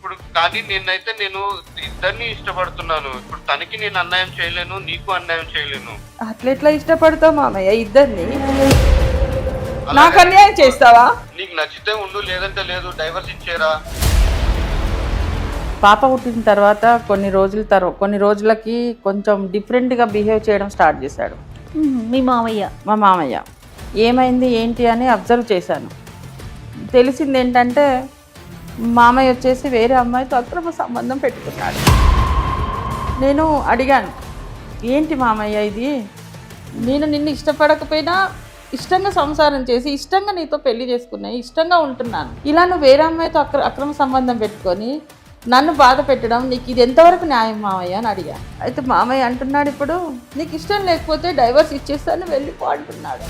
ఇప్పుడు కానీ నేను ఇద్దరిని ఇష్టపడుతున్నాను. ఇప్పుడు తనకి నేను అన్యాయం చేయలేను, నీకు అన్యాయం చేయలేను. అట్లెట్లా ఇష్టపడతావు మామయ్య ఇద్దరిని? నాకు అన్యాయం చేస్తావా? నీకు నచ్చితే ఉండు, లేదంటే లేదు. డైవర్స్ ఇచ్చేరా. పాప పుట్టిన తర్వాత కొన్ని రోజులకి కొంచెం డిఫరెంట్గా బిహేవ్ చేయడం స్టార్ట్ చేశాడు మీ మామయ్య. మా మామయ్య ఏమైంది ఏంటి అని అబ్జర్వ్ చేశాను. తెలిసింది ఏంటంటే మామయ్య వచ్చేసి వేరే అమ్మాయితో అక్రమ సంబంధం పెట్టుకున్నాడు. నేను అడిగాను, ఏంటి మామయ్య ఇది? నేను నిన్ను ఇష్టపడకపోయినా ఇష్టంగా సంసారం చేసి ఇష్టంగా నీతో పెళ్లి చేసుకున్నాయి, ఇష్టంగా ఉంటున్నాను. ఇలా నువ్వు వేరే అమ్మాయితో అక్రమ సంబంధం పెట్టుకొని నన్ను బాధ పెట్టడం నీకు ఇది ఎంతవరకు న్యాయం మామయ్య అని అడిగాను. అయితే మామయ్య అంటున్నాడు, ఇప్పుడు నీకు ఇష్టం లేకపోతే డైవర్స్ ఇచ్చేస్తాను వెళ్ళిపో అంటున్నాడు.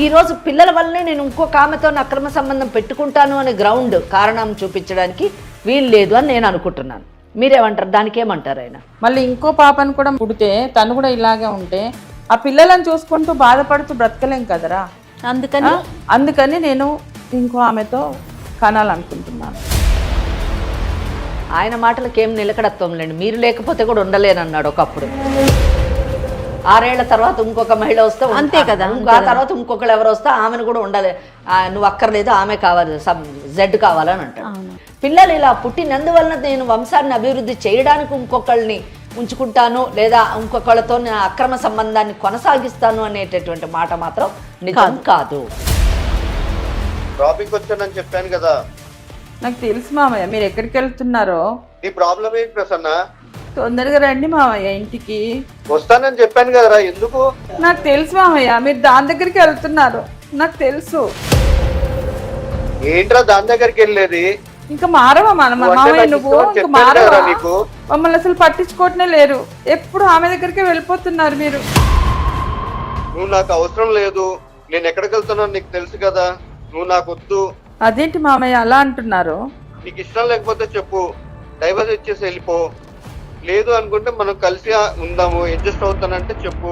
ఈరోజు పిల్లల వల్లనే నేను ఇంకొక ఆమెతో అక్రమ సంబంధం పెట్టుకుంటాను అనే గ్రౌండ్ కారణం చూపించడానికి వీలు లేదు అని నేను అనుకుంటున్నాను. మీరేమంటారు? దానికి ఏమంటారు ఆయన? మళ్ళీ ఇంకో పాపను కూడా పుడితే తను కూడా ఇలాగే ఉంటే ఆ పిల్లలను చూసుకుంటూ బాధపడుతూ బ్రతకలేం కదరా. అందుకని నేను ఇంకో ఆమెతో కనాలనుకుంటున్నాను. ఆయన మాటలకు ఏం నిలకడత్వం లేండి. మీరు లేకపోతే కూడా ఉండలేనన్నాడు ఒకప్పుడు. 6 ఏళ్ల తర్వాత ఇంకొక మహిళ వస్తే అంతే కదా, ఆ తర్వాత ఇంకొకరు ఎవరు వస్తే ఆమెను కూడా ఉండలే, నువ్వు అక్కర్లేదు, ఆమె కావాలి, జెడ్ కావాలని అంటాడు. పిల్లలు ఇలా పుట్టినందువలన నేను వంశాన్ని అభివృద్ధి చేయడానికి ఇంకొకళ్ళని ఉంచుకుంటాను లేదా ఇంకొకళ్ళతో నేను అక్రమ సంబంధాన్ని కొనసాగిస్తాను అనేటటువంటి మాట మాత్రం నిజం కాదు. టాపిక్ వచ్చానని చెప్పాను కదా. నాకు తెలుసు మామయ్య మీరు ఎక్కడికి వెళ్తున్నారో. నీ ప్రాబ్లం ఏంటి ప్రసన్న? తొందరగా రండి మామయ్య ఇంటికి. వస్తానని చెప్పాను కదరా, ఎందుకు? నాకు తెలుసు మామయ్య మీరు దాని దగ్గరికి వెళ్తున్నారు, నాకు తెలుసు. ఏంట్రా దాని దగ్గరికి వెళ్ళేది? ఇంకా మారవా మామయ్య నువ్వు? ఇంకా మారవా? మమ్మల్ని అసలు పట్టించుకోవటమే లేరు, ఎప్పుడు ఆమె దగ్గరికి వెళ్ళిపోతున్నారు మీరు. నువ్వు నాకు అవసరం లేదు, నేను ఎక్కడికి వెళ్తున్నాను నీకు తెలుసు కదా. నువ్వు నాకు వద్దు. అదేంటి మామయ్య అలా అంటున్నారు? నీకు ఇష్టం లేకపోతే చెప్పు, డైవర్స్ ఇచ్చేసి వెళ్ళిపో. లేదు అనుకుంటే మనం కలిసి ఉందాము, అడ్జస్ట్ అవుతానంటే చెప్పు.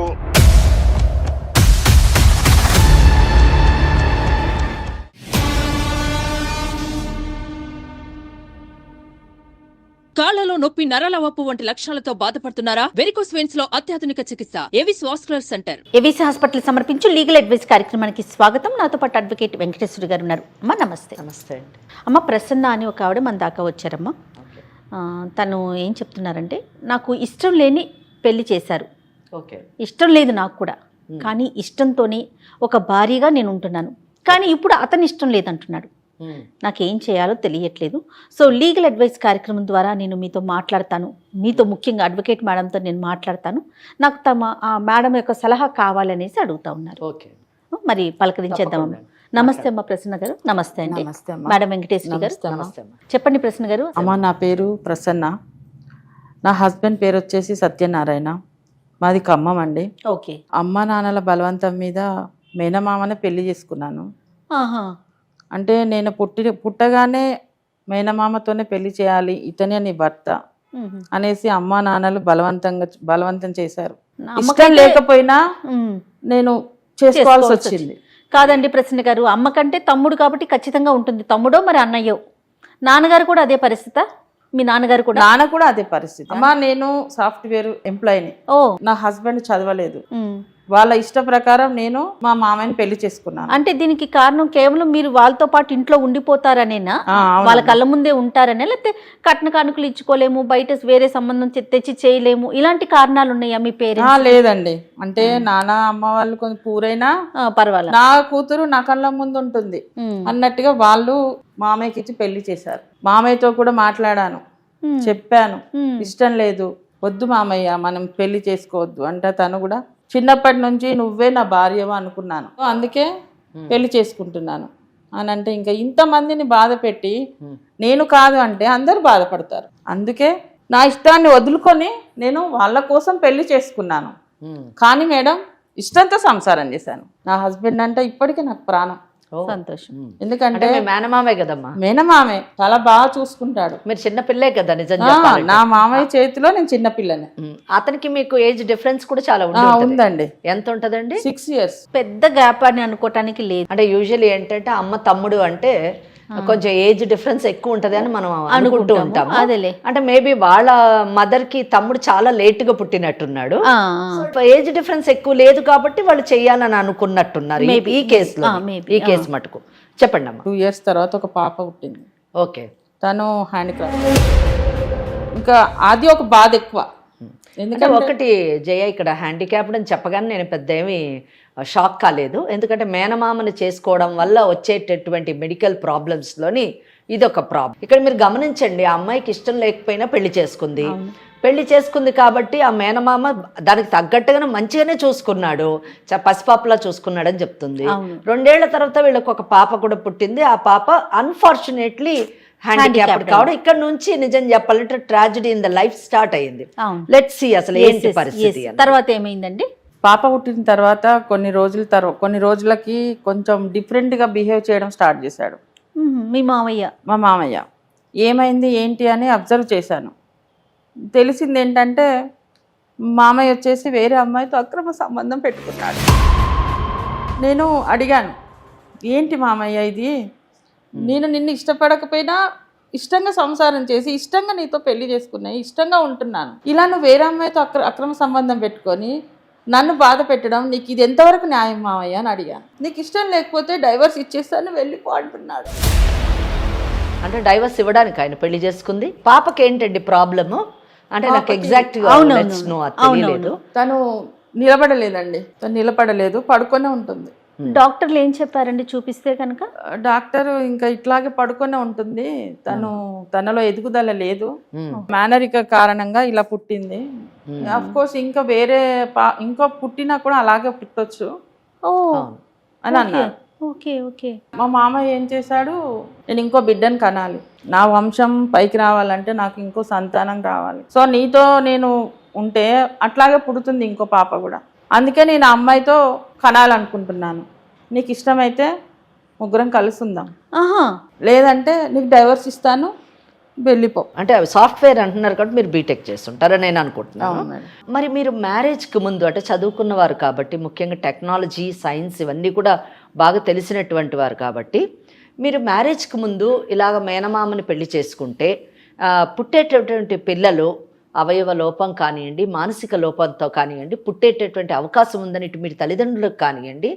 కాళ్లలో నొప్పి, నరాల వాపు వంటి లక్షణాలతో బాధపడుతున్నారా? వెరికోస్ వెయిన్స్ లో అత్యాధునిక చికిత్స Avis vascular centre. Avis hospital సమర్పించు లీగల్ అడ్వైస్ కార్యక్రమానికి స్వాగతం. నాతో పాటు అడ్వకేట్ వెంకటేశ్వరి గారు ఉన్నారు. అమ్మ నమస్తే. నమస్తే అండి. అమ్మ ప్రసన్న అని ఒక ఆవిడ మన దాకా వచ్చారమ్మా. తను ఏం చెప్తున్నారంటే, నాకు ఇష్టం లేని పెళ్లి చేశారు. ఓకే, ఇష్టం లేదు నాకు కూడా, కానీ ఇష్టంతోనే ఒక భార్యగా నేను ఉంటున్నాను. కానీ ఇప్పుడు అతని ఇష్టం లేదంటున్నాడు. నాకేం చేయాలో తెలియట్లేదు. సో లీగల్ అడ్వైస్ కార్యక్రమం ద్వారా నేను మీతో మాట్లాడతాను, మీతో ముఖ్యంగా అడ్వకేట్ మేడంతో నేను మాట్లాడతాను. నాకు ఆ మేడం యొక్క సలహా కావాలనేసి అడుగుతా ఉన్నారు. ఓకే, మరి పలకరించేద్దామమ్మా. నమస్తే అమ్మ ప్రసన్న గారు. నమస్తే అండి. మేడం వెంకటేశ్వరి గారు. చెప్పండి ప్రసన్న గారు. అమ్మ నా పేరు ప్రసన్న, నా హస్బెండ్ పేరు వచ్చేసి సత్యనారాయణ, మాది ఖమ్మం అండి. ఓకే. అమ్మ నాన్నల బలవంతం మీద మేనమామనే పెళ్లి చేసుకున్నాను. అంటే నేను పుట్టగానే మేనమామతోనే పెళ్లి చేయాలి, ఇతనే నీ భర్త అనేసి అమ్మా నాన్నలు బలవంతం చేశారు. ఇష్టం లేకపోయినా నేను చేసుకోవాల్సి వచ్చింది. కాదండి ప్రసన్న గారు, అమ్మ కంటే తమ్ముడు కాబట్టి ఖచ్చితంగా ఉంటుంది. తమ్ముడో మరి అన్నయ్యో. నాన్నగారు కూడా అదే పరిస్థితి? మీ నాన్నగారు కూడా? నాన్న కూడా అదే పరిస్థితి. అమ్మా నేను సాఫ్ట్వేర్ ఎంప్లాయీని. నా హస్బెండ్ చదవలేదు. వాళ్ళ ఇష్ట ప్రకారం నేను మా మామయ్యని పెళ్లి చేసుకున్నాను. అంటే దీనికి కారణం కేవలం మీరు వాళ్ళతో పాటు ఇంట్లో ఉండిపోతారనేనా? వాళ్ళ కళ్ళ ముందే ఉంటారనే, లేకపోతే కట్న కానుకలు ఇచ్చుకోలేము, బయట వేరే సంబంధం తెచ్చి చేయలేము, ఇలాంటి కారణాలు ఉన్నాయా మీ పేరెంట్స్? లేదండి, అంటే నాన్న అమ్మ వాళ్ళు కొంచెం పూరైనా పర్వాలేదు, నా కూతురు నా కళ్ళ ముందు ఉంటుంది అన్నట్టుగా వాళ్ళు మామయ్యకి ఇచ్చి పెళ్లి చేశారు. మామయ్యతో కూడా మాట్లాడాను, చెప్పాను ఇష్టం లేదు, వద్దు మామయ్య మనం పెళ్లి చేసుకోవద్దు అంటే తను కూడా చిన్నప్పటి నుంచి నువ్వే నా భార్యవా అనుకున్నాను, అందుకే పెళ్లి చేసుకుంటున్నాను అని అంటే ఇంకా ఇంతమందిని బాధ పెట్టి నేను కాదు అంటే అందరూ బాధపడతారు. అందుకే నా ఇష్టాన్ని వదులుకొని నేను వాళ్ళ కోసం పెళ్లి చేసుకున్నాను. కానీ మేడం ఇష్టంతో సంసారం చేశాను. నా హస్బెండ్ అంటే ఇప్పటికీ నాకు ప్రాణం. సంతోషం. ఎందుకంటే మేనమామే కదమ్మా. మేనమామే చాలా బాగా చూసుకుంటాడు. మీరు చిన్నపిల్లే కదా నిజం. నా మామయ్య చేతిలో నేను చిన్నపిల్లని. అతనికి మీకు ఏజ్ డిఫరెన్స్ కూడా చాలా ఉందండి. ఎంత ఉంటదండి? 6 years. పెద్ద గ్యాప్ అని అనుకోవటానికి లేదు. అంటే యూజువల్లీ ఏంటంటే అమ్మ తమ్ముడు అంటే కొంచెం ఏజ్ డిఫరెన్స్ ఎక్కువ ఉంటది అని మనం అనుకుంటూ ఉంటాము. అదేలే. అంటే మేబీ వాళ్ళ మదర్ కి తమ్ముడు చాలా లేట్ గా పుట్టినట్టున్నాడు. ఏజ్ డిఫరెన్స్ ఎక్కువ లేదు కాబట్టి వాళ్ళు చెయ్యాలని అనుకున్నట్టున్నారు ఈ కేసులో. ఈ కేసు మటుకు చెప్పండి అమ్మా. 2 years తర్వాత ఒక పాప పుట్టింది. ఓకే. తను హ్యాండిక్రాఫ్ట్. ఇంకా అది ఒక బాధ ఎక్కువ. ఎందుకంటే ఒకటి జయ, ఇక్కడ హ్యాండిక్యాప్డ్ అని చెప్పగానే నేను పెద్ద ఏమి షాక్ కాలేదు. ఎందుకంటే మేనమామని చేసుకోవడం వల్ల వచ్చేటటువంటి మెడికల్ ప్రాబ్లమ్స్లోని ఇది ఒక ప్రాబ్లం. ఇక్కడ మీరు గమనించండి, ఆ అమ్మాయికి ఇష్టం లేకపోయినా పెళ్లి చేసుకుంది. పెళ్లి చేసుకుంది కాబట్టి ఆ మేనమామ దానికి తగ్గట్టుగానే మంచిగానే చూసుకున్నాడు, పసిపాపలా చూసుకున్నాడని చెప్తుంది. 2 ఏళ్ల తర్వాత వీళ్ళకి ఒక పాప కూడా పుట్టింది. ఆ పాప అన్ఫార్చునేట్లీ హ్యాండిక్యాప్డ్ కావడం ఇక్కడ నుంచి నిజం చెప్పాలంటే tragedy in the life start అయ్యింది. లెట్స్ సీ అసలు ఏంటి పరిస్థితి. తర్వాత ఏమైందండి? పాప పుట్టిన తర్వాత కొన్ని రోజులకి కొంచెం డిఫరెంట్గా బిహేవ్ చేయడం స్టార్ట్ చేశాడు మీ మామయ్య. మా మామయ్య. ఏమైంది ఏంటి అని అబ్జర్వ్ చేశాను. తెలిసింది ఏంటంటే మామయ్య వచ్చేసి వేరే అమ్మాయితో అక్రమ సంబంధం పెట్టుకున్నాడు. నేను అడిగాను, ఏంటి మామయ్య ఇది? నేను నిన్ను ఇష్టపడకపోయినా ఇష్టంగా సంసారం చేసి ఇష్టంగా నీతో పెళ్లి చేసుకున్నాయి, ఇష్టంగా ఉంటున్నాను. ఇలా నువ్వు వేరే అమ్మాయితో అక్రమ సంబంధం పెట్టుకొని నన్ను బాధ పెట్టడం నీకు ఇది ఎంతవరకు న్యాయం మామయ్య అని అడిగాను. నీకు ఇష్టం లేకపోతే డైవర్స్ ఇచ్చేస్తాను వెళ్ళిపో అంటున్నాడు. అంటే డైవర్స్ ఇవ్వడానికి ఆయన పెళ్లి చేసుకుంది. పాపకి ఏంటండి ప్రాబ్లము అంటే నాకు ఎగ్జాక్ట్ గా తెలియలేదు. తను నిలబడలేదండి, తను నిలబడలేదు, పడుకొనే ఉంటుంది. డాక్టర్లు ఏం చెప్పారండి చూపిస్తే కనుక? డాక్టర్ ఇంకా ఇట్లాగే పడుకొనే ఉంటుంది, తనలో ఎదుగుదల లేదు, మేనరిక కారణంగా ఇలా పుట్టింది. అఫ్ కోర్స్ ఇంకా వేరే ఇంకో పుట్టినా కూడా అలాగే పుట్టొచ్చు అని అన్నారు. మా మామయ్య ఏం చేశాడు, నేను ఇంకో బిడ్డను కనాలి, నా వంశం పైకి రావాలంటే నాకు ఇంకో సంతానం రావాలి, సో నీతో నేను ఉంటే అట్లాగే పుడుతుంది ఇంకో పాప కూడా, అందుకే నేను ఆ అమ్మాయితో కనాలనుకుంటున్నాను, నీకు ఇష్టమైతే ముగ్గురం కలిసి ఉందాం, లేదంటే నీకు డైవర్స్ ఇస్తాను వెళ్ళిపో. అంటే సాఫ్ట్వేర్ అంటున్నారు కాబట్టి మీరు బీటెక్ చేస్తుంటారని నేను అనుకుంటున్నాను. మరి మీరు మ్యారేజ్కి ముందు అంటే చదువుకున్నవారు కాబట్టి, ముఖ్యంగా టెక్నాలజీ సైన్స్ ఇవన్నీ కూడా బాగా తెలిసినటువంటి వారు కాబట్టి, మీరు మ్యారేజ్కి ముందు ఇలాగ మేనమామని పెళ్లి చేసుకుంటే పుట్టేటటువంటి పిల్లలు అవయవ లోపం కానివ్వండి, మానసిక లోపంతో కానివ్వండి పుట్టేటటువంటి అవకాశం ఉందని ఇటు మీరు తల్లిదండ్రులకు కానివ్వండి,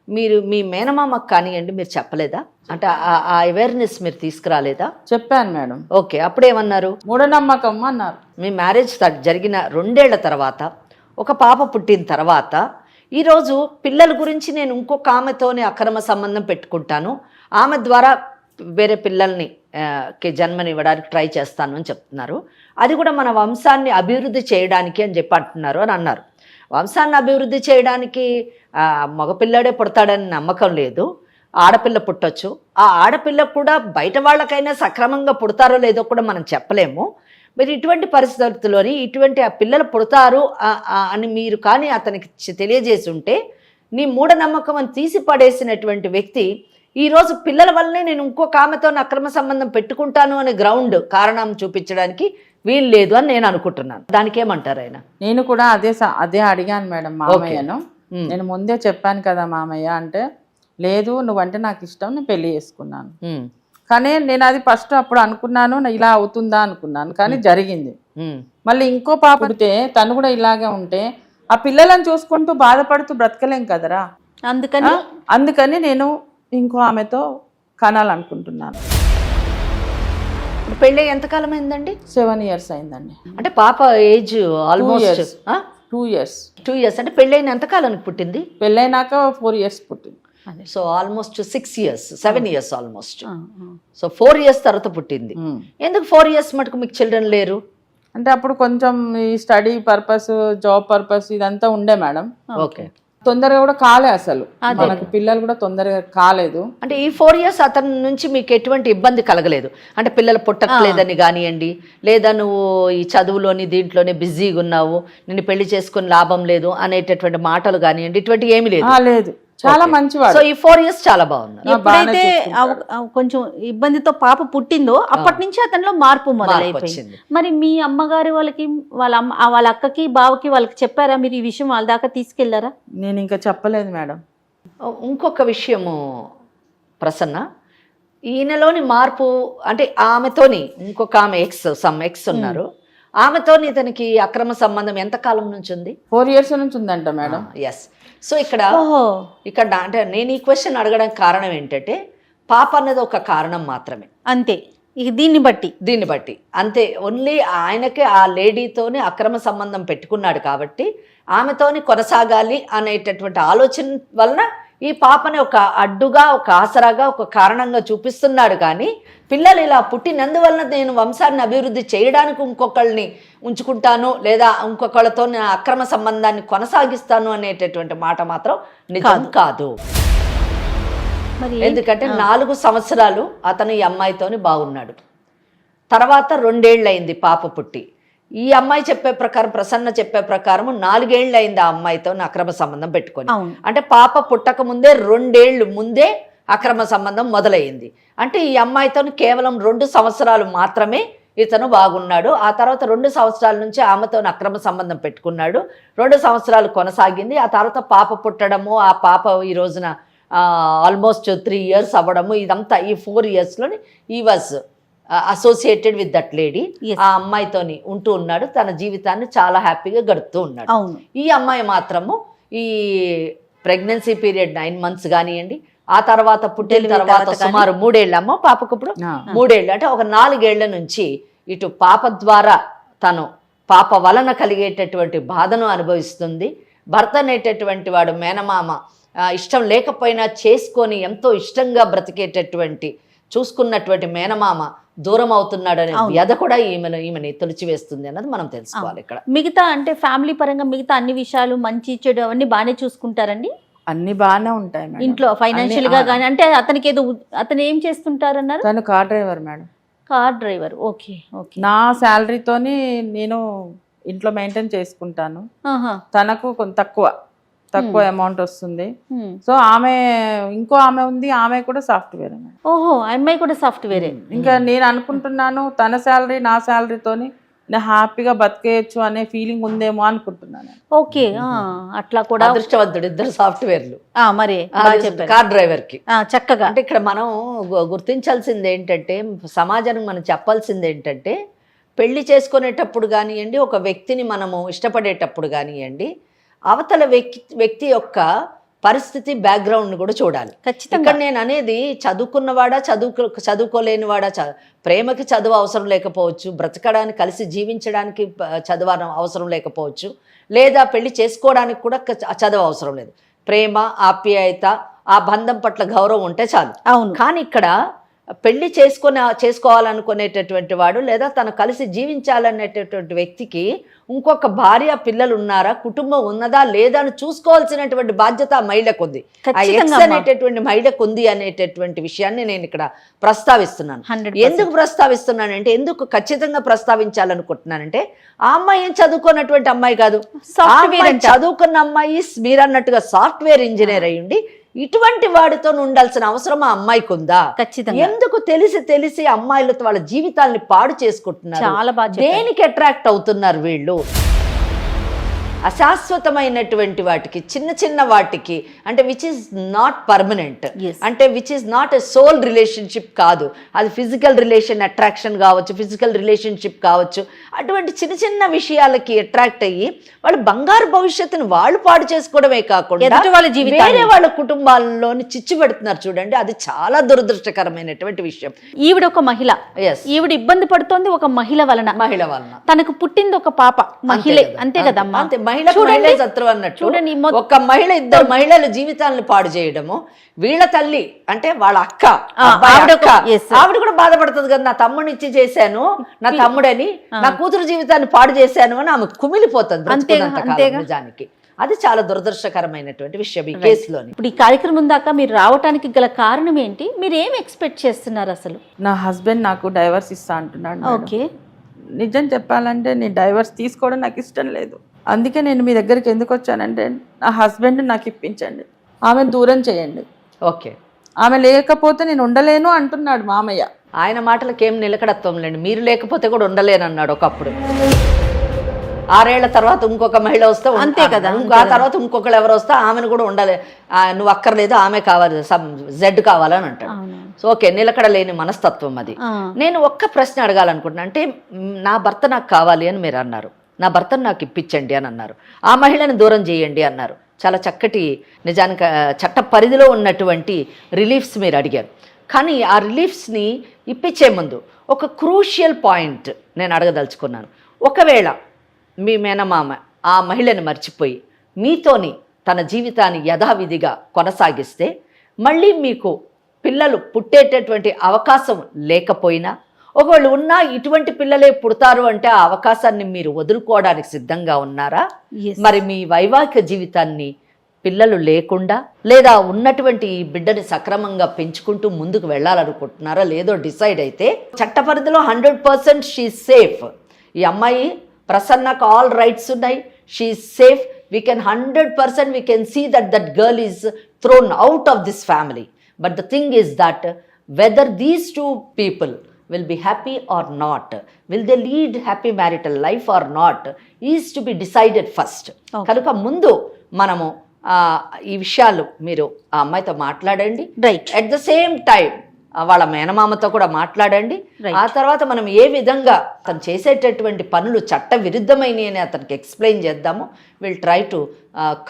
మీరు మీ మేనమామకు కానివ్వండి మీరు చెప్పలేదా? అంటే ఆ అవేర్నెస్ మీరు తీసుకురాలేదా? చెప్పాను మేడం. ఓకే, అప్పుడేమన్నారు? మూఢనమ్మకం అన్నారు. మీ మ్యారేజ్ జరిగిన 2 ఏళ్ల తర్వాత ఒక పాప పుట్టిన తర్వాత ఈరోజు పిల్లల గురించి నేను ఇంకొక ఆమెతోనే అక్రమ సంబంధం పెట్టుకుంటాను, ఆమె ద్వారా వేరే పిల్లల్ని జన్మనివ్వడానికి ట్రై చేస్తాను అని చెప్తున్నారు. అది కూడా మన వంశాన్ని అభివృద్ధి చేయడానికి అని చెప్పి అంటున్నారు అని అన్నారు. వంశాన్ని అభివృద్ధి చేయడానికి మగపిల్లాడే పుడతాడని నమ్మకం లేదు, ఆడపిల్ల పుట్టొచ్చు. ఆ ఆడపిల్ల కూడా బయట వాళ్ళకైనా సక్రమంగా పుడతారో లేదో కూడా మనం చెప్పలేము. మరి ఇటువంటి పరిస్థితుల్లోని ఇటువంటి ఆ పిల్లలు పుడతారు అని మీరు కానీ అతనికి తెలియజేసి ఉంటే, నీ మూఢనమ్మకం అని తీసి పడేసినటువంటి వ్యక్తి ఈరోజు పిల్లల వల్లనే నేను ఇంకొక ఆమెతో అక్రమ సంబంధం పెట్టుకుంటాను అనే గ్రౌండ్ కారణం చూపించడానికి వీలు లేదు అని నేను అనుకుంటున్నాను. దానికి ఏమంటారు ఆయన? నేను కూడా అదే అడిగాను మేడం మామయ్యను. నేను ముందే చెప్పాను కదా మామయ్య అంటే, లేదు నువ్వంటే నాకు ఇష్టం, నేను పెళ్లి చేసుకున్నాను. కానీ నేను అది ఫస్ట్ అప్పుడు అనుకున్నాను ఇలా అవుతుందా అనుకున్నాను, కానీ జరిగింది. మళ్ళీ ఇంకో పాప పుడితే తను కూడా ఇలాగే ఉంటే ఆ పిల్లలను చూసుకుంటూ బాధపడుతూ బ్రతకలేం కదరా. అందుకని నేను ఇంకో ఆమెతో కనాలనుకుంటున్నాను. పెళ్ళి ఎంతకాలం అయిందండి? 7 years అయిందండి. అంటే పాప ఏజ్ ఆల్మోస్ట్ 2 years. 2 years అంటే పెళ్ళైన ఎంతకాలానికి పుట్టింది? పెళ్ళైనాక 4 years పుట్టింది. So almost 6 years 7 years almost. So 4 years తర్వాత పుట్టింది. ఎందుకు 4 years మటుకు మీకు చిల్డ్రన్ లేరు? అంటే అప్పుడు కొంచెం ఈ స్టడీ పర్పస్, జాబ్ పర్పస్ ఇదంతా ఉండే మేడం. ఓకే, తొందరగా కూడా కాలే, అసలు మనకు పిల్లలు కూడా తొందరగా కాలేదు. అంటే ఈ 4 years అతని నుంచి మీకు ఎటువంటి ఇబ్బంది కలగలేదు? అంటే పిల్లలు పుట్టట్లేదని కానివ్వండి, లేదా నువ్వు ఈ చదువులోని దీంట్లోనే బిజీగా ఉన్నావు, నిన్ను పెళ్లి చేసుకుని లాభం లేదు అనేటటువంటి మాటలు కానివ్వండి, ఇటువంటి ఏమీ లేదు? లేదు, చాలా మంచివాడు. సో ఈ 4 years చాలా బాగున్నారు. ఎప్పుడైతే కొంచెం ఇబ్బందితో పాప పుట్టిందో అప్పటి నుంచి అతనిలో మార్పు మొదలైపోయింది. మరి మీ అమ్మగారి వాళ్ళకి, వాళ్ళ అక్కకి బావకి వాళ్ళకి చెప్పారా మీరు ఈ విషయం? వాళ్ళ దాకా తీసుకెళ్లారా? నేను ఇంకా చెప్పలేదు మేడం. ఇంకొక విషయము ప్రసన్న, ఈయనలోని మార్పు అంటే ఆమెతోని ఇంకొక ఆమె ఎక్స్ ఉన్నారు, ఆమెతోని ఇతనికి అక్రమ సంబంధం ఎంత కాలం నుంచి ఉంది? 4 years నుంచి ఉందంట మేడం. ఎస్. సో ఇక్కడ అంటే నేను ఈ క్వశ్చన్ అడగడానికి కారణం ఏంటంటే పాప అన్నది ఒక కారణం మాత్రమే, అంతే. ఇక దీన్ని బట్టి అంతే. ఓన్లీ ఆయనకి ఆ లేడీతోని అక్రమ సంబంధం పెట్టుకున్నాడు కాబట్టి ఆమెతోని కొనసాగాలి అనేటటువంటి ఆలోచన వలన ఈ పాపని ఒక అడ్డుగా, ఒక ఆసరాగా, ఒక కారణంగా చూపిస్తున్నాడు. కానీ పిల్లలు ఇలా పుట్టినందువలన నేను వంశాన్ని అభివృద్ధి చేయడానికి ఇంకొకళ్ళని ఉంచుకుంటాను లేదా ఇంకొకళ్ళతో నేను అక్రమ సంబంధాన్ని కొనసాగిస్తాను అనేటటువంటి మాట మాత్రం నిజం కాదు. ఎందుకంటే 4 సంవత్సరాలు అతను ఈ అమ్మాయితోని బాగున్నాడు. తర్వాత 2 ఏళ్ళు అయింది పాప పుట్టి. ఈ అమ్మాయి చెప్పే ప్రకారం, ప్రసన్న చెప్పే ప్రకారం 4 ఏళ్ళు అయింది ఆ అమ్మాయితో అక్రమ సంబంధం పెట్టుకొని. అంటే పాప పుట్టక ముందే 2 ఏళ్ళు ముందే అక్రమ సంబంధం మొదలైంది. అంటే ఈ అమ్మాయితో కేవలం 2 సంవత్సరాలు మాత్రమే ఇతను బాగున్నాడు. ఆ తర్వాత 2 సంవత్సరాల నుంచి ఆమెతో అక్రమ సంబంధం పెట్టుకున్నాడు. 2 సంవత్సరాలు కొనసాగింది. ఆ తర్వాత పాప పుట్టడము, ఆ పాప ఈ రోజున ఆల్మోస్ట్ 3 years అవ్వడము, ఇదంతా ఈ 4 yearsలోని ఈ was associated with that lady. ఆ అమ్మాయితోని ఉంటూ ఉన్నాడు, తన జీవితాన్ని చాలా హ్యాపీగా గడుపుతూ ఉన్నాడు. ఈ అమ్మాయి మాత్రము ఈ ప్రెగ్నెన్సీ పీరియడ్ 9 months కానివ్వండి, ఆ తర్వాత పుట్టిన తర్వాత సుమారు 3 ఏళ్ళు అమ్మ పాపకు ఇప్పుడు 3 ఏళ్ళు, అంటే ఒక 4 ఏళ్ల నుంచి ఇటు పాప ద్వారా తను పాప వలన కలిగేటటువంటి బాధను అనుభవిస్తుంది. భర్త అనేటటువంటి వాడు మేనమామ ఇష్టం లేకపోయినా చేసుకొని ఎంతో ఇష్టంగా బ్రతికేటటువంటి చూసుకున్నటువంటి మేనమామ దూరం అవుతున్నాడనే వ్యధ కూడా ఈమెని తొలిచివేస్తుంది అన్నది మనం తెలుసుకోవాలి. ఇక్కడ మిగతా అంటే ఫ్యామిలీ పరంగా మిగతా అన్ని విషయాలు మంచి చెడు అవన్నీ బాగానే చూసుకుంటారండి? అన్ని బాగానే ఉంటాయి మేడం. ఇంట్లో ఫైనాన్షియల్ గా కానీ అంటే అతనికి ఏదో అతను ఏం చేస్తుంటారన్నారు? తను car driver madam. Car driver. Okay okay. నా శాలరీతోని నేను ఇంట్లో మెయింటైన్ చేసుకుంటాను. తనకు కొంత తక్కువ అమౌంట్ వస్తుంది. సో ఇంకో ఆమె ఉంది, ఆమె కూడా సాఫ్ట్వేర్. ఓహో, అమ్మాయి కూడా సాఫ్ట్వేరే. ఇంకా నేను అనుకుంటున్నాను తన శాలరీ నా శాలరీతోని నేను హ్యాపీగా బతికేయచ్చు అనే ఫీలింగ్ ఉందేమో అనుకుంటున్నాను. ఓకే, అట్లా కూడా అదృష్టవంతుడు, 2 సాఫ్ట్వేర్లు. మరి కార్ డ్రైవర్ కి చక్కగా. అంటే ఇక్కడ మనం గుర్తించాల్సింది ఏంటంటే, సమాజానికి మనం చెప్పాల్సింది ఏంటంటే, పెళ్లి చేసుకునేటప్పుడు కానివ్వండి, ఒక వ్యక్తిని మనము ఇష్టపడేటప్పుడు కానివ్వండి, అవతల వ్యక్తి యొక్క పరిస్థితి, బ్యాక్గ్రౌండ్ కూడా చూడాలి. ఖచ్చితంగా. ఇక్కడ నేను అనేది చదువుకున్నవాడా, చదువుకోలేనివాడా, ప్రేమకి చదువు అవసరం లేకపోవచ్చు, బ్రతకడానికి కలిసి జీవించడానికి చదువు అవసరం లేకపోవచ్చు, లేదా పెళ్లి చేసుకోవడానికి కూడా చదువు అవసరం లేదు. ప్రేమ, ఆప్యాయత, ఆ బంధం పట్ల గౌరవం ఉంటే చాలు. అవును. కానీ ఇక్కడ పెళ్లి చేసుకోవాలనుకునేటటువంటి వాడు లేదా తను కలిసి జీవించాలనేటటువంటి వ్యక్తికి ఇంకొక భార్య, పిల్లలు ఉన్నారా, కుటుంబం ఉన్నదా లేదా అని చూసుకోవాల్సినటువంటి బాధ్యత ఆ మహిళకు ఉంది, అనేటటువంటి మహిళకు ఉంది అనేటటువంటి విషయాన్ని నేను ఇక్కడ ప్రస్తావిస్తున్నాను. ఎందుకు ప్రస్తావిస్తున్నానంటే, ఎందుకు ఖచ్చితంగా ప్రస్తావించాలనుకుంటున్నానంటే, ఆ అమ్మాయి ఏం చదువుకున్నటువంటి అమ్మాయి కాదు, చదువుకున్న అమ్మాయి మీరు అన్నట్టుగా సాఫ్ట్వేర్ ఇంజనీర్ అయ్యుండి ఇటువంటి వాడితో ఉండాల్సిన అవసరం ఆ అమ్మాయికి ఉందా? ఖచ్చితంగా. ఎందుకు తెలిసి అమ్మాయిలు వాళ్ళ జీవితాల్ని పాడు చేసుకుంటున్నారు? చాలా బాగా. దేనికి అట్రాక్ట్ అవుతున్నారు వీళ్ళు? అశాశ్వతమైనటువంటి వాటికి, చిన్న వాటికి, అంటే విచ్ ఈస్ నాట్ పర్మనెంట్, అంటే which is not a soul relationship కాదు, అది ఫిజికల్ రిలేషన్ అట్రాక్షన్ కావచ్చు, ఫిజికల్ రిలేషన్షిప్ కావచ్చు. అటువంటి చిన్న విషయాలకి అట్రాక్ట్ అయ్యి వాళ్ళు బంగారు భవిష్యత్తును వాళ్ళు పాడు చేసుకోవడమే కాకుండా వేరే వాళ్ళ కుటుంబాల్లోని చిచ్చు పెడుతున్నారు. చూడండి, అది చాలా దురదృష్టకరమైనటువంటి విషయం. ఈవిడ ఒక మహిళ, ఈవిడ ఇబ్బంది పడుతోంది ఒక మహిళ వలన. తనకు పుట్టింది ఒక పాప, మహిళ, అంతే కదమ్మా. మహిళ శత్రువు అన్నట్టు ఒక మహిళ, 2 మహిళల జీవితాలను పాడు చేయడము. వీళ్ళ తల్లి అంటే వాళ్ళ అక్క, ఆవిడ కూడా బాధపడుతుంది కదా, నా తమ్ముడిని ఇచ్చి చేశాను, నా తమ్ముడని నా కూతురు జీవితాన్ని పాడు చేశాను అని ఆమె కుమిలిపోతుంది నిజానికి. అది చాలా దురదృష్టకరమైనటువంటి విషయం ఈ కేసులోని. ఇప్పుడు ఈ కార్యక్రమం దాకా మీరు రావడానికి గల కారణం ఏంటి? మీరు ఏం ఎక్స్పెక్ట్ చేస్తున్నారు? అసలు నా హస్బెండ్ నాకు డైవర్స్ ఇస్తా అంటున్నాడు. ఓకే, నిజం చెప్పాలంటే నేను డైవర్స్ తీసుకోవడం నాకు ఇష్టం లేదు. అందుకే నేను మీ దగ్గరికి ఎందుకు వచ్చానంటే, నా హస్బెండ్ నాకు ఇప్పించండి, ఆమెను దూరం చేయండి. ఓకే, ఆమె లేకపోతే నేను ఉండలేను అంటున్నాడు మామయ్య. ఆయన మాటలకు ఏం నిలకడత్వం లేండి. మీరు లేకపోతే కూడా ఉండలేనన్నాడు ఒకప్పుడు. 6 ఏళ్ల తర్వాత ఇంకొక మహిళ వస్తే అంతే కదా, ఆ తర్వాత ఇంకొకరు ఎవరు వస్తే ఆమెను కూడా ఉండాలి, నువ్వు అక్కర్లేదు, ఆమె కావాలి, జెడ్ కావాలని అంటాడు. ఓకే, నిలకడ లేని మనస్తత్వం అది. నేను ఒక్క ప్రశ్న అడగాలనుకుంటున్నా, అంటే నా భర్త నాకు కావాలి అని మీరు అన్నారు, నా భర్తను నాకు ఇప్పించండి అని అన్నారు, ఆ మహిళను దూరం చేయండి అన్నారు. చాలా చక్కటి, నిజానికి చట్ట పరిధిలో ఉన్నటువంటి రిలీఫ్స్ మీరు అడిగారు. కానీ ఆ రిలీఫ్స్ని ఇప్పించే ముందు ఒక క్రూషియల్ పాయింట్ నేను అడగదలుచుకున్నాను. ఒకవేళ మీ మేనమామ ఆ మహిళను మర్చిపోయి మీతోని తన జీవితాన్ని యథావిధిగా కొనసాగిస్తే మళ్ళీ మీకు పిల్లలు పుట్టేటటువంటి అవకాశం లేకపోయినా, ఒకవేళ ఉన్నా ఇటువంటి పిల్లలే పుడతారు అంటే ఆ అవకాశాన్ని మీరు వదులుకోవడానికి సిద్ధంగా ఉన్నారా? మరి మీ వైవాహిక జీవితాన్ని పిల్లలు లేకుండా లేదా ఉన్నటువంటి ఈ బిడ్డని సక్రమంగా పెంచుకుంటూ ముందుకు వెళ్ళాలనుకుంటున్నారా లేదో డిసైడ్ అయితే చట్ట పరిధిలో 100% షీ సేఫ్. ఈ అమ్మాయి ప్రసన్నకు ఆల్ రైట్స్ ఉన్నాయి, she safe. We can 100% we can see that that girl is thrown out of this family. But the thing is that whether these two people will be happy or not, will they lead happy marital life or not, is to be decided first. కనుక ముందు మనము ఈ విషయాలు మీరు ఆ అమ్మాయితో మాట్లాడండి. Right. At the same time వాళ్ళ మేనమామతో కూడా మాట్లాడండి. ఆ తర్వాత మనం ఏ విధంగా అతను చేసేటటువంటి పనులు చట్ట విరుద్ధమైనవి అని అతనికి ఎక్స్ప్లెయిన్ చేద్దాము. Will try to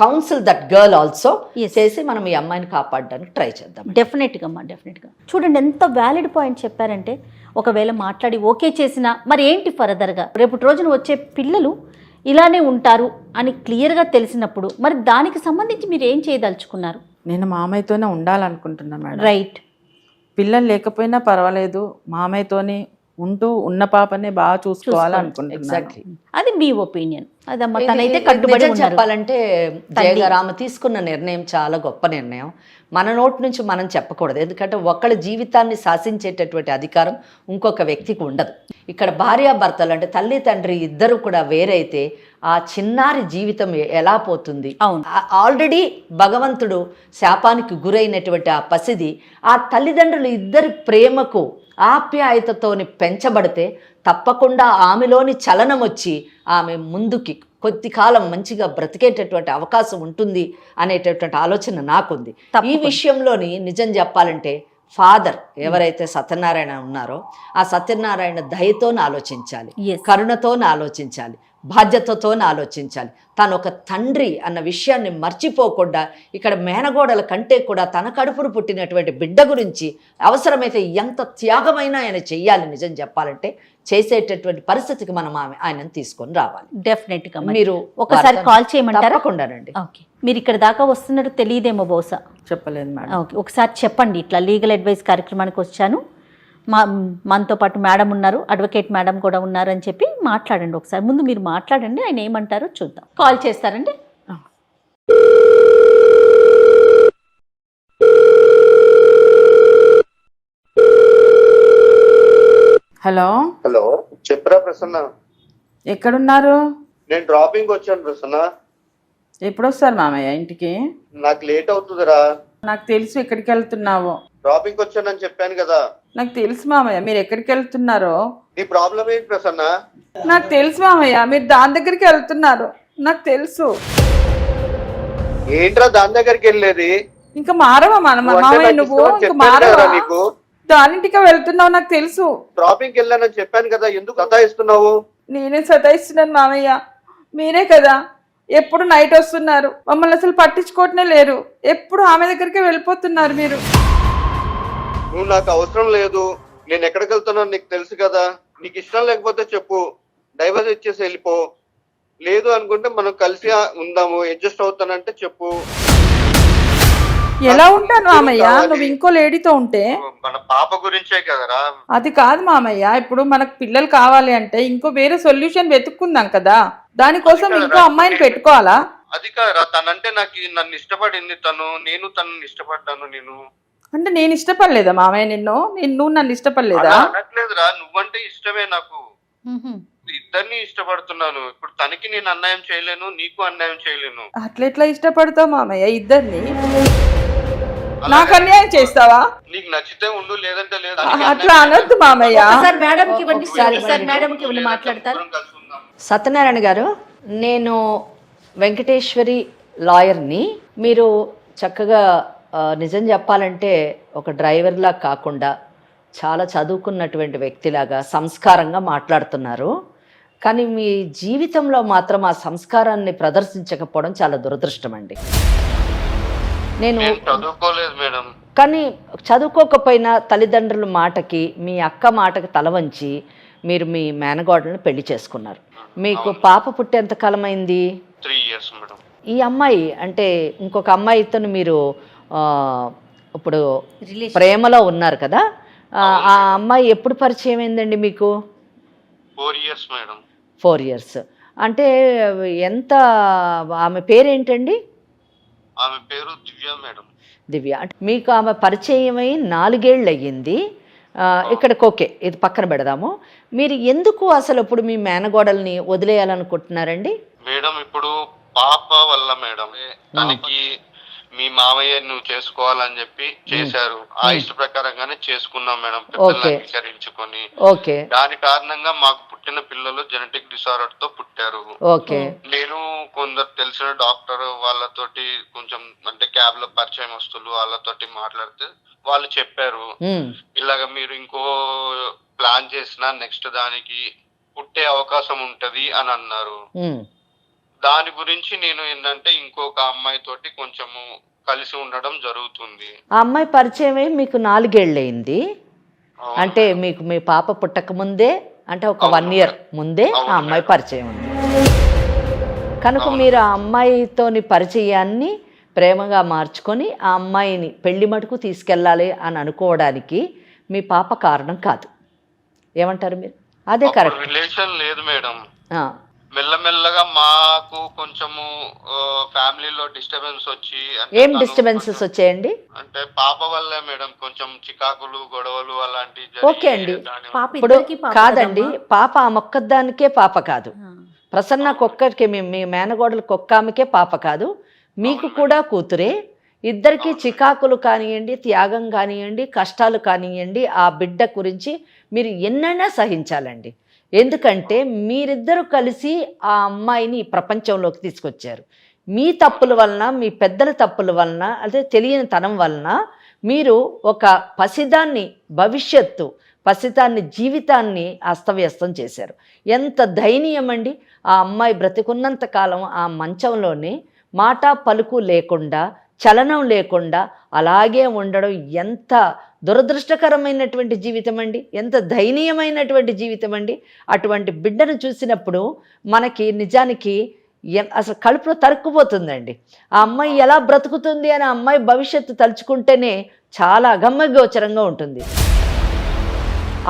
counsel that girl also చేసి మనం ఈ అమ్మాయిని కాపాడడానికి ట్రై చేద్దాం. డెఫినెట్గా అమ్మా, డెఫినెట్గా. చూడండి ఎంత వ్యాలిడ్ పాయింట్ చెప్పారంటే, ఒకవేళ మాట్లాడి ఓకే చేసినా మరి ఏంటి ఫర్దర్గా రేపటి రోజున వచ్చే పిల్లలు ఇలానే ఉంటారు అని క్లియర్గా తెలిసినప్పుడు మరి దానికి సంబంధించి మీరు ఏం చేయదలుచుకున్నారు? నేను మామయ్యతోనే ఉండాలనుకుంటున్నా మేడం. రైట్. పిల్లలు లేకపోయినా పర్వాలేదు, మామయ్యతోని ఉంటూ ఉన్న పాపనే బాగా చూసుకోవాలనుకుంటున్నాను. అది మీ ఒపీనియన్. అదమ్మా, తనైతే కట్టుబడి చెప్పాలంటే జయగారామ తీసుకున్న నిర్ణయం చాలా గొప్ప నిర్ణయం. మన నోటి నుంచి మనం చెప్పకూడదు, ఎందుకంటే ఒకళ్ళ జీవితాన్ని శాసించేటటువంటి అధికారం ఇంకొక వ్యక్తికి ఉండదు. ఇక్కడ భార్యాభర్తలు అంటే తల్లి తండ్రి ఇద్దరు కూడా వేరైతే ఆ చిన్నారి జీవితం ఎలా పోతుంది? ఆల్రెడీ భగవంతుడు శాపానికి గురైనటువంటి ఆ పసిది ఆ తల్లిదండ్రులు ఇద్దరి ప్రేమకు ఆప్యాయతతోని పెంచబడితే తప్పకుండా ఆమెలోని చలనం వచ్చి ఆమె ముందుకి కొద్ది కాలం మంచిగా బ్రతికేటటువంటి అవకాశం ఉంటుంది అనేటటువంటి ఆలోచన నాకుంది. ఈ విషయంలోని నిజం చెప్పాలంటే ఫాదర్ ఎవరైతే సత్యనారాయణ ఉన్నారో ఆ సత్యనారాయణ దయతోని ఆలోచించాలి, కరుణతోని ఆలోచించాలి, బాధ్యతతోని ఆలోచించాలి. తను ఒక తండ్రి అన్న విషయాన్ని మర్చిపోకుండా ఇక్కడ మేనగోడల కంటే కూడా తన కడుపును పుట్టినటువంటి బిడ్డ గురించి అవసరమైతే ఎంత త్యాగమైనా ఆయన చెయ్యాలి. నిజం చెప్పాలంటే చేసేటటువంటి పరిస్థితికి మనం ఆయనను తీసుకొని రావాలి. డెఫినెట్గా మీరు ఒకసారి కాల్ చేయమంటారా? తప్పకుండానండి. ఓకే, మీరు ఇక్కడ దాకా వస్తున్నట్టు తెలియదేమో బహుశా. చెప్పలేదు మేడం. ఓకే, ఒకసారి చెప్పండి, ఇట్లా లీగల్ అడ్వైస్ కార్యక్రమానికి వచ్చాను, మనతో పాటు మేడం ఉన్నారు, అడ్వకేట్ మేడం కూడా ఉన్నారు అని చెప్పి మాట్లాడండి. ఒకసారి ముందు మీరు మాట్లాడండి, ఆయన ఏమంటారో చూద్దాం. కాల్ చేస్తారండి. హలో. హలో, చెప్పరా ప్రసన్న? ఎక్కడున్నారు? నేను డ్రాపింగ్ వచ్చాను ప్రసన్న. ఎప్పుడు వస్తారు మామయ్య ఇంటికి? నాకు లేట్ అవుతుందిరా. నాకు తెలుసు ఎక్కడికి వెళ్తున్నావో. డ్రాపింగ్ వచ్చానని చెప్పాను కదా. నాకు తెలుసు మామయ్య మీరు ఎక్కడికి వెళ్తున్నారో. నీ ప్రాబ్లం ఏంటి ప్రసన్న? నాకు తెలుసు మామయ్య మీరు దాని దగ్గరికి వెళ్తున్నారు, నాకు తెలుసు. ఏంట్రా దాని దగ్గరికి వెళ్ళేది? ఇంకా మారవా మామయ్య నువ్వు? ఇంకా మారవా? నీకు దానింటికి వెళ్తున్నావు నాకు తెలుసు. డ్రాపింగ్ వెళ్ళానని చెప్పాను కదా, ఎందుకు సతాయిస్తున్నావు? నేనే సతాయిస్తున్నాను మామయ్య, మీరే కదా ఎప్పుడు నైట్ వస్తున్నారు, మమ్మల్ని అసలు పట్టించుకోవటమే లేరు, ఎప్పుడు ఆమె దగ్గరికి వెళ్ళిపోతున్నారు మీరు. నువ్వు నాకు అవసరం లేదు, నేను ఎక్కడికి వెళ్తున్నాను నీకు తెలుసు కదా. నీకు ఇష్టం లేకపోతే చెప్పు, డైవర్స్ ఇచ్చేసి వెళ్ళిపో. లేదు అనుకుంటే మనం కలిసి ఉందాము, అడ్జస్ట్ అవుతానంటే చెప్పు. ఎలా ఉంటాను మామయ్య నువ్వు ఇంకో లేడీతో ఉంటే? మన పాప గురించే కదరా. అది కాదు మామయ్య, ఇప్పుడు మనకు పిల్లలు కావాలి అంటే ఇంకో వేరే సొల్యూషన్ వెతుక్కుందాం కదా, దానికోసం ఇంకో అమ్మాయిని పెట్టుకోవాలా? అది కాదురా, తనంటే నన్ను ఇష్టపడింది తను, నేను తనని ఇష్టపడ్డాను. అంటే నేను ఇష్టపడలేదా మామయ్య నిన్ను? నువ్వు నన్ను ఇష్టపడలేదా? అనట్లేదురా, నువ్వంటే ఇష్టమే నాకు, ఇద్దరిని ఇష్టపడుతున్నాను. ఇప్పుడు తనకి నేను అన్యాయం చేయలేను, నీకు అన్యాయం చేయలేను. అట్లెట్లా ఇష్టపడతావు మామయ్య ఇద్దరిని? నాకు అన్యాయం చేస్తావా? నీకు నచ్చితే ఉండు, లేదంటే లేదు. అట్లా అనొద్దు మామయ్య. మాట్లాడతారు. సత్యనారాయణ గారు, నేను వెంకటేశ్వరి లాయర్ని. మీరు చక్కగా నిజం చెప్పాలంటే ఒక డ్రైవర్లా కాకుండా చాలా చదువుకున్నటువంటి వ్యక్తిలాగా సంస్కారంగా మాట్లాడుతున్నారు. కానీ మీ జీవితంలో మాత్రం ఆ సంస్కారాన్ని ప్రదర్శించకపోవడం చాలా దురదృష్టం అండి. నేను చదువుకోలేదు మేడం. కానీ చదువుకోకపోయినా తల్లిదండ్రుల మాటకి, మీ అక్క మాటకి తల వంచి మీరు మీ మేనగోడలను పెళ్లి చేసుకున్నారు. మీకు పాప పుట్టి ఎంతకాలం అయింది? 3 years మేడం. ఈ అమ్మాయి అంటే ఇంకొక అమ్మాయితో మీరు ఇప్పుడు ప్రేమలో ఉన్నారు కదా, ఆ అమ్మాయి ఎప్పుడు పరిచయం అయిందండి మీకు? 4 years మేడం. 4 years అంటే ఎంత, ఆమె పేరేంటండి? ఆమె పేరు దివ్య మేడం. దివ్య. అంటే మీకు ఆమె పరిచయమై 4 ఏళ్ళు అయ్యింది. ఇక్కడికి ఓకే, ఇది పక్కన పెడదాము. మీరు ఎందుకు అసలు ఇప్పుడు మీ మేనగోడల్ని వదిలేయాలనుకుంటున్నారండి? మేడం ఇప్పుడు పాప వల్ల మేడం తనకి మీ మామయ్య నువ్వు చేసుకోవాలని చెప్పి చేశారు. ఆ ఇష్ట ప్రకారంగానే చేసుకున్నాం మేడం, పెద్దలు అంగీకరించుకొని. దాని కారణంగా మాకు పుట్టిన పిల్లలు జెనెటిక్ డిసార్డర్ తో పుట్టారు. నేను కొందరు తెలిసిన డాక్టర్ వాళ్ళతోటి కొంచెం అంటే క్యాబ్ లో పరిచయం వస్తువులు వాళ్ళతోటి మాట్లాడితే వాళ్ళు చెప్పారు, ఇలాగ మీరు ఇంకో ప్లాన్ చేసినా నెక్స్ట్ దానికి పుట్టే అవకాశం ఉంటది అని అన్నారు. దాని గురించి నేను ఏంటంటే ఇంకొక అమ్మాయి తోటి కొంచెము కలిసి ఉండడం జరుగుతుంది. ఆ అమ్మాయి పరిచయమే మీకు 4 ఏళ్ళు అయింది అంటే మీకు మీ పాప పుట్టక ముందే, అంటే ఒక 1 year ముందే ఆ అమ్మాయి పరిచయం ఉంది కనుక మీరు ఆ అమ్మాయితోని పరిచయాన్ని ప్రేమగా మార్చుకొని ఆ అమ్మాయిని పెళ్లి మటుకు తీసుకెళ్ళాలి అని అనుకోవడానికి మీ పాప కారణం కాదు. ఏమంటారు మీరు? అదే కరెక్ట్. రిలేషన్ లేదు మేడం. మెల్లమెల్లగా మాకు కొంచెము ఫ్యామిలీలో డిస్టర్బెన్స్ వచ్చి. ఏం డిస్టర్బెన్సెస్ వచ్చాయండి? అంటే పాప వల్లే మేడం, కొంచెం చికాకులు గొడవలు అలాంటివి. ఓకే అండి, ఇప్పుడు కాదండి, పాప ఆ మొక్కదానికే పాప కాదు, ప్రసన్నకు ఒక్కడికే, మీ మేనగోడలకు ఒక్క ఆమెకే పాప కాదు, మీకు కూడా కూతురే. ఇద్దరికి చికాకులు కానివ్వండి, త్యాగం కానివ్వండి, కష్టాలు కానివ్వండి, ఆ బిడ్డ గురించి మీరు ఎన్నైనా సహించాలండి. ఎందుకంటే మీరిద్దరూ కలిసి ఆ అమ్మాయిని ప్రపంచంలోకి తీసుకొచ్చారు. మీ తప్పుల వలన, మీ పెద్దల తప్పుల వలన, అదే తెలియని తనం వలన మీరు ఒక పసిదాన్ని భవిష్యత్తు, పసిదాన్ని జీవితాన్ని అస్తవ్యస్తం చేశారు. ఎంత దయనీయం అండి! ఆ అమ్మాయి బ్రతికున్నంత కాలం ఆ మంచంలోనే మాట పలుకు లేకుండా, చలనం లేకుండా అలాగే ఉండడం ఎంత దురదృష్టకరమైనటువంటి జీవితం అండి, ఎంత దయనీయమైనటువంటి జీవితం అండి. అటువంటి బిడ్డను చూసినప్పుడు మనకి నిజానికి అసలు కడుపులో తరుక్కుపోతుందండి. ఆ అమ్మాయి ఎలా బ్రతుకుతుంది అని ఆ అమ్మాయి భవిష్యత్తు తలుచుకుంటేనే చాలా అగమ్యగోచరంగా ఉంటుంది.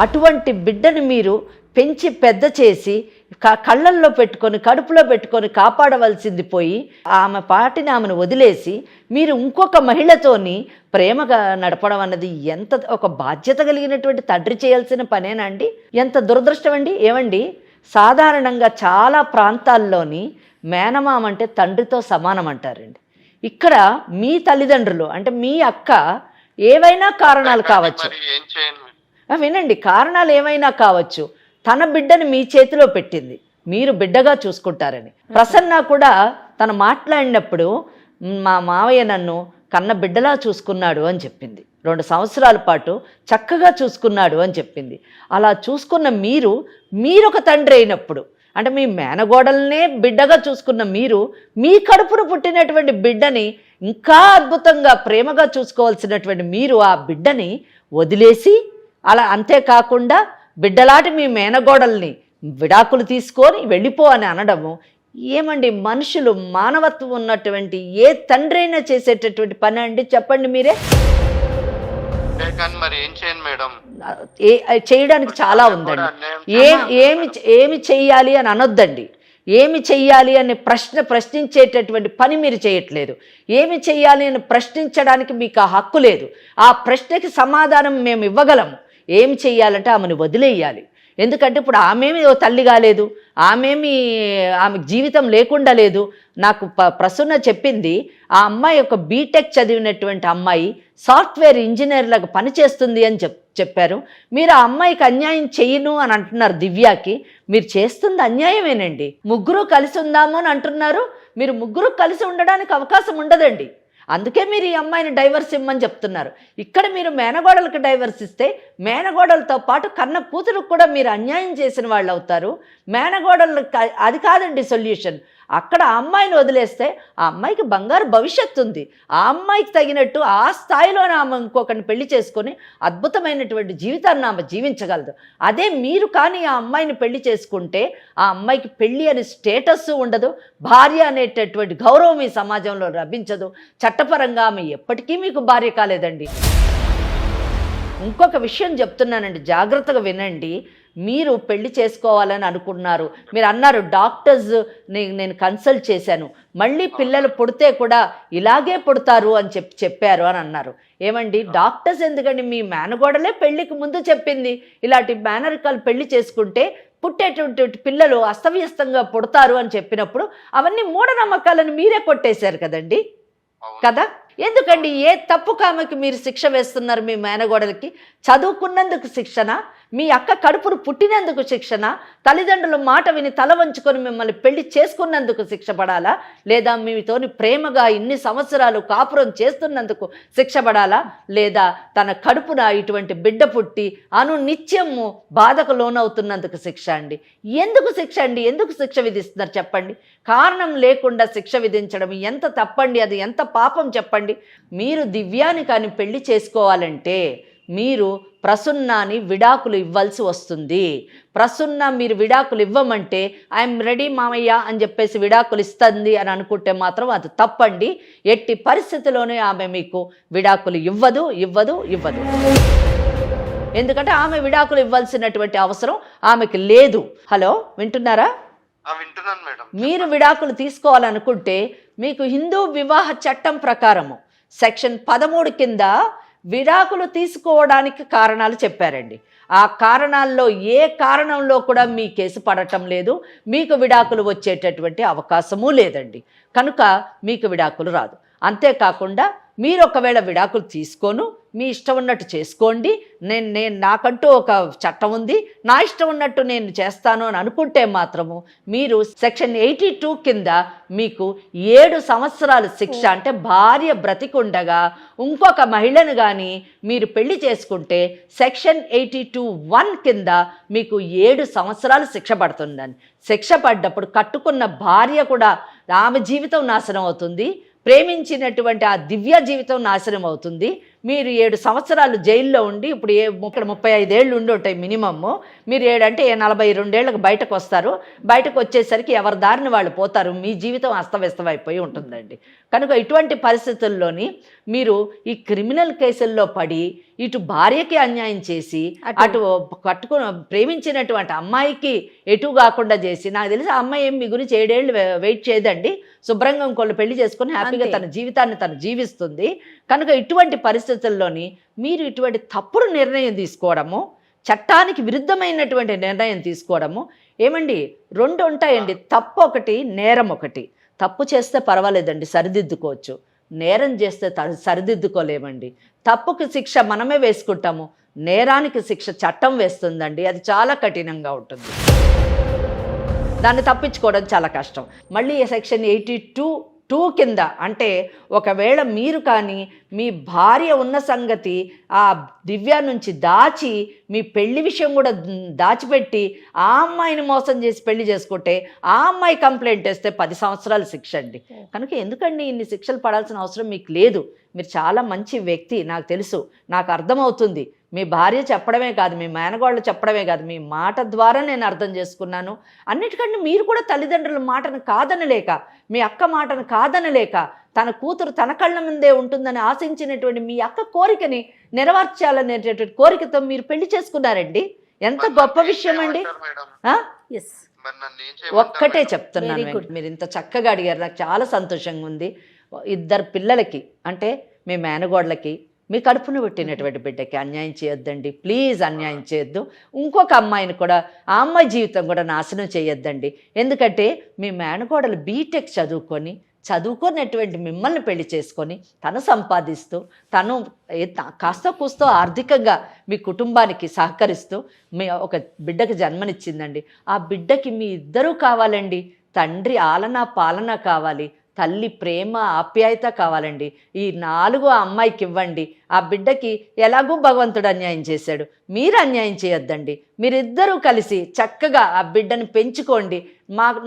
అటువంటి బిడ్డను మీరు పెంచి పెద్ద చేసి కళ్ళల్లో పెట్టుకొని, కడుపులో పెట్టుకొని కాపాడవలసింది పోయి ఆమె పాటిని ఆమెను వదిలేసి మీరు ఇంకొక మహిళతోని ప్రేమగా నడపడం అన్నది ఎంత ఒక బాధ్యత కలిగినటువంటి తండ్రి చేయాల్సిన పనేనండి. ఎంత దురదృష్టం అండి. ఏమండి, సాధారణంగా చాలా ప్రాంతాల్లోని మేనమామ అంటే తండ్రితో సమానం అంటారండి. ఇక్కడ మీ తల్లిదండ్రులు అంటే మీ అక్క ఏవైనా కారణాలు కావచ్చు, వినండి, కారణాలు ఏమైనా కావచ్చు, తన బిడ్డను మీ చేతిలో పెట్టింది, మీరు బిడ్డగా చూసుకుంటారని. ప్రసన్న కూడా తను మాట్లాడినప్పుడు మా మావయ్య నన్ను కన్న బిడ్డలా చూసుకున్నాడు అని చెప్పింది. 2 సంవత్సరాల పాటు చక్కగా చూసుకున్నాడు అని చెప్పింది. అలా చూసుకున్న మీరొక తండ్రి అయినప్పుడు, అంటే మీ మేనగోడలనే బిడ్డగా చూసుకున్న మీరు, మీ కడుపును పుట్టినటువంటి బిడ్డని ఇంకా అద్భుతంగా ప్రేమగా చూసుకోవాల్సినటువంటి మీరు ఆ బిడ్డని వదిలేసి, అలా అంతేకాకుండా బిడ్డలాంటి మీ మేనగోడల్ని విడాకులు తీసుకొని వెళ్ళిపో అని అనడము ఏమండి? మనుషులు మానవత్వం ఉన్నటువంటి ఏ తండ్రి అయినా చేసేటటువంటి పని అండి? చెప్పండి మీరే. చేయడానికి చాలా ఉందండి. ఏమి చెయ్యాలి అని అనొద్దండి. ఏమి చెయ్యాలి అనే ప్రశ్నించేటటువంటి పని మీరు చేయట్లేదు. ఏమి చెయ్యాలి అని ప్రశ్నించడానికి మీకు ఆ హక్కు లేదు. ఆ ప్రశ్నకి సమాధానం మేము ఇవ్వగలము. ఏమి చెయ్యాలంటే ఆమెను వదిలేయాలి. ఎందుకంటే ఇప్పుడు ఆమెమి తల్లి కాలేదు, ఆమె జీవితం లేకుండా లేదు. నాకు ప్రసన్న చెప్పింది, ఆ అమ్మాయి ఒక బీటెక్ చదివినటువంటి అమ్మాయి సాఫ్ట్వేర్ ఇంజనీర్ లాగా పనిచేస్తుంది అని చెప్పారు. మీరు ఆ అమ్మాయికి అన్యాయం చెయ్యను అని అంటున్నారు. దివ్యాకి మీరు చేస్తుంది అన్యాయమేనండి. ముగ్గురు కలిసి ఉందాము అని అంటున్నారు. మీరు ముగ్గురు కలిసి ఉండడానికి అవకాశం ఉండదండి. అందుకే మీరు ఈ అమ్మాయిని డైవర్స్ ఇమ్మని చెప్తున్నారు. ఇక్కడ మీరు మేనగోడలకు డైవర్స్ ఇస్తే మేనగోడలతో పాటు కన్న కూతురుకు కూడా మీరు అన్యాయం చేసిన వాళ్ళు అవుతారు. మేనగోడలకు అది కాదండి సొల్యూషన్. అక్కడ ఆ అమ్మాయిని వదిలేస్తే ఆ అమ్మాయికి బంగారు భవిష్యత్తు ఉంది. ఆ అమ్మాయికి తగినట్టు ఆ స్థాయిలోనే ఆమె ఇంకొకరిని పెళ్లి చేసుకొని అద్భుతమైనటువంటి జీవితాన్ని ఆమె జీవించగలదు. అదే మీరు కానీ ఆ అమ్మాయిని పెళ్లి చేసుకుంటే ఆ అమ్మాయికి పెళ్లి అనే స్టేటస్ ఉండదు, భార్య అనేటటువంటి గౌరవం ఈ సమాజంలో లభించదు. చట్టపరంగా ఆమె ఎప్పటికీ మీకు భార్య కాలేదండి. ఇంకొక విషయం చెప్తున్నానండి, జాగ్రత్తగా వినండి. మీరు పెళ్లి చేసుకోవాలని అనుకున్నారు, మీరు అన్నారు డాక్టర్స్ నేను కన్సల్ట్ చేశాను, మళ్ళీ పిల్లలు పుడితే కూడా ఇలాగే పుడతారు అని చెప్పారు అని అన్నారు. ఏమండి డాక్టర్స్ ఎందుకండి, మీ మేనగోడలే పెళ్లికి ముందు చెప్పింది ఇలాంటి మేనరికాలు పెళ్లి చేసుకుంటే పుట్టేటువంటి పిల్లలు అస్తవ్యస్తంగా పుడతారు అని చెప్పినప్పుడు అవన్నీ మూఢనమ్మకాలను మీరే కొట్టేశారు కదండి కదా. ఎందుకండి ఏ తప్పు కామకి మీరు శిక్ష వేస్తున్నారు మీ మేనగోడలకి? చదువుకున్నందుకు శిక్షణ, మీ అక్క కడుపును పుట్టినందుకు శిక్షణ, తల్లిదండ్రుల మాట విని తల వంచుకొని మిమ్మల్ని పెళ్లి చేసుకున్నందుకు శిక్ష పడాలా, లేదా మీతోని ప్రేమగా ఇన్ని సంవత్సరాలు కాపురం చేస్తున్నందుకు శిక్ష పడాలా, లేదా తన కడుపున ఇటువంటి బిడ్డ పుట్టి నిత్యము బాధకు లోనవుతున్నందుకు శిక్ష అండి? ఎందుకు శిక్ష అండి? ఎందుకు శిక్ష విధిస్తున్నారు చెప్పండి? కారణం లేకుండా శిక్ష విధించడం ఎంత తప్పండి, అది ఎంత పాపం చెప్పండి. మీరు దివ్యాని కానీ పెళ్లి చేసుకోవాలంటే మీరు ప్రసున్నాని విడాకులు ఇవ్వాల్సి వస్తుంది. ప్రసున్న మీరు విడాకులు ఇవ్వమంటే ఐఎమ్ రెడీ మామయ్య అని చెప్పేసి విడాకులు ఇస్తుంది అని అనుకుంటే మాత్రం అది తప్పండి. ఎట్టి పరిస్థితిలోనే ఆమె మీకు విడాకులు ఇవ్వదు. ఎందుకంటే ఆమె విడాకులు ఇవ్వాల్సినటువంటి అవసరం ఆమెకి లేదు. హలో, వింటున్నారా? వింటున్నాను మేడం. మీరు విడాకులు తీసుకోవాలనుకుంటే మీకు హిందూ వివాహ చట్టం ప్రకారము సెక్షన్ 13 కింద విడాకులు తీసుకోవడానికి కారణాలు చెప్పారండి. ఆ కారణాల్లో ఏ కారణంలో కూడా మీ కేసు పడటం లేదు, మీకు విడాకులు వచ్చేటటువంటి అవకాశము లేదండి. కనుక మీకు విడాకులు రాదు. అంతేకాకుండా మీరు ఒకవేళ విడాకులు తీసుకోను, మీ ఇష్టం ఉన్నట్టు చేసుకోండి, నేను నాకంటూ ఒక చట్టం ఉంది, నా ఇష్టం ఉన్నట్టు నేను చేస్తాను అని అనుకుంటే మాత్రము మీరు సెక్షన్ 82 కింద మీకు 7 సంవత్సరాల శిక్ష, అంటే భార్య బ్రతికుండగా ఇంకొక మహిళను కానీ మీరు పెళ్లి చేసుకుంటే సెక్షన్ 82(1) కింద మీకు 7 సంవత్సరాలు శిక్ష పడుతుందని. శిక్ష పడ్డప్పుడు కట్టుకున్న భార్య కూడా ఆమె జీవితం నాశనం అవుతుంది, ప్రేమించినటువంటి ఆ దివ్య జీవితం నాశనం అవుతుంది. మీరు 7 సంవత్సరాలు జైల్లో ఉండి, ఇప్పుడు 35 ఏళ్ళు ఉండి ఉంటాయి మినిమమ్, మీరు 7 అంటే 42 ఏళ్ళకి బయటకు వస్తారు. బయటకు వచ్చేసరికి ఎవరి దారిని వాళ్ళు పోతారు, మీ జీవితం అస్తవ్యస్తం అయిపోయి ఉంటుందండి. కనుక ఇటువంటి పరిస్థితుల్లోని మీరు ఈ క్రిమినల్ కేసుల్లో పడి ఇటు భార్యకి అన్యాయం చేసి అటు ప్రేమించినటువంటి అమ్మాయికి ఎటు కాకుండా చేసి, నాకు తెలిసి ఆ అమ్మాయి ఏం మీ గురించి 7 ఏళ్ళు వెయిట్ చేయదండి, శుభ్రంగా ఇంకోళ్ళు పెళ్లి చేసుకుని హ్యాపీగా తన జీవితాన్ని తను జీవిస్తుంది. కనుక ఇటువంటి పరిస్థితుల్లోని మీరు ఇటువంటి తప్పుడు నిర్ణయం తీసుకోవడము, చట్టానికి విరుద్ధమైనటువంటి నిర్ణయం తీసుకోవడము, ఏమండి 2 ఉంటాయండి, తప్పు ఒకటి, నేరం ఒకటి. తప్పు చేస్తే పర్వాలేదండి, సరిదిద్దుకోవచ్చు. నేరం చేస్తే సరిదిద్దుకోలేమండి. తప్పుకి శిక్ష మనమే వేసుకుంటాము, నేరానికి శిక్ష చట్టం వేస్తుందండి. అది చాలా కఠినంగా ఉంటుంది, దాన్ని తప్పించుకోవడం చాలా కష్టం. మళ్ళీ సెక్షన్ 82(2) కింద అంటే ఒకవేళ మీరు కానీ మీ భార్య ఉన్న సంగతి ఆ దివ్య నుంచి దాచి మీ పెళ్లి విషయం కూడా దాచిపెట్టి ఆ అమ్మాయిని మోసం చేసి పెళ్లి చేసుకుంటే ఆ అమ్మాయి కంప్లైంట్ వేస్తే 10 సంవత్సరాల శిక్ష అండి. కనుక ఎందుకండి ఇన్ని శిక్షలు పడాల్సిన అవసరం మీకు లేదు. మీరు చాలా మంచి వ్యక్తి, నాకు తెలుసు, నాకు అర్థమవుతుంది. మీ భార్య చెప్పడమే కాదు, మీ మేనగోళ్ళు చెప్పడమే కాదు, మీ మాట ద్వారా నేను అర్థం చేసుకున్నాను. అన్నిటికంటే మీరు కూడా తల్లిదండ్రుల మాటను కాదనలేక, మీ అక్క మాటను కాదనలేక, తన కూతురు తన కళ్ళ ముందే ఉంటుందని ఆశించినటువంటి మీ అక్క కోరికని నెరవేర్చాలనేటటువంటి కోరికతో మీరు పెళ్లి చేసుకున్నారండి. ఎంత గొప్ప విషయం అండి. ఒక్కటే చెప్తున్నాను, మీరు ఇంత చక్కగా అడిగారు, నాకు చాలా సంతోషంగా ఉంది. 2 పిల్లలకి అంటే మీ మేనగోళ్ళకి, మీ కడుపును పుట్టినటువంటి బిడ్డకి అన్యాయం చేయొద్దండి, ప్లీజ్ అన్యాయం చేయొద్దు. ఇంకొక అమ్మాయిని కూడా, ఆ అమ్మాయి జీవితం కూడా నాశనం చేయొద్దండి. ఎందుకంటే మీ మేనగోడలు బీటెక్ చదువుకున్నటువంటి మిమ్మల్ని పెళ్లి చేసుకొని తను సంపాదిస్తూ తను కాస్త కూస్తో ఆర్థికంగా మీ కుటుంబానికి సహకరిస్తూ మీ ఒక బిడ్డకి జన్మనిచ్చిందండి. ఆ బిడ్డకి మీ 2 కావాలండి. తండ్రి ఆలనా పాలన కావాలి, తల్లి ప్రేమ ఆప్యాయత కావాలండి. ఈ 4 ఆ అమ్మాయికి ఇవ్వండి. ఆ బిడ్డకి ఎలాగూ భగవంతుడు అన్యాయం చేశాడు, మీరు అన్యాయం చేయొద్దండి. మీరిద్దరూ కలిసి చక్కగా ఆ బిడ్డని పెంచుకోండి.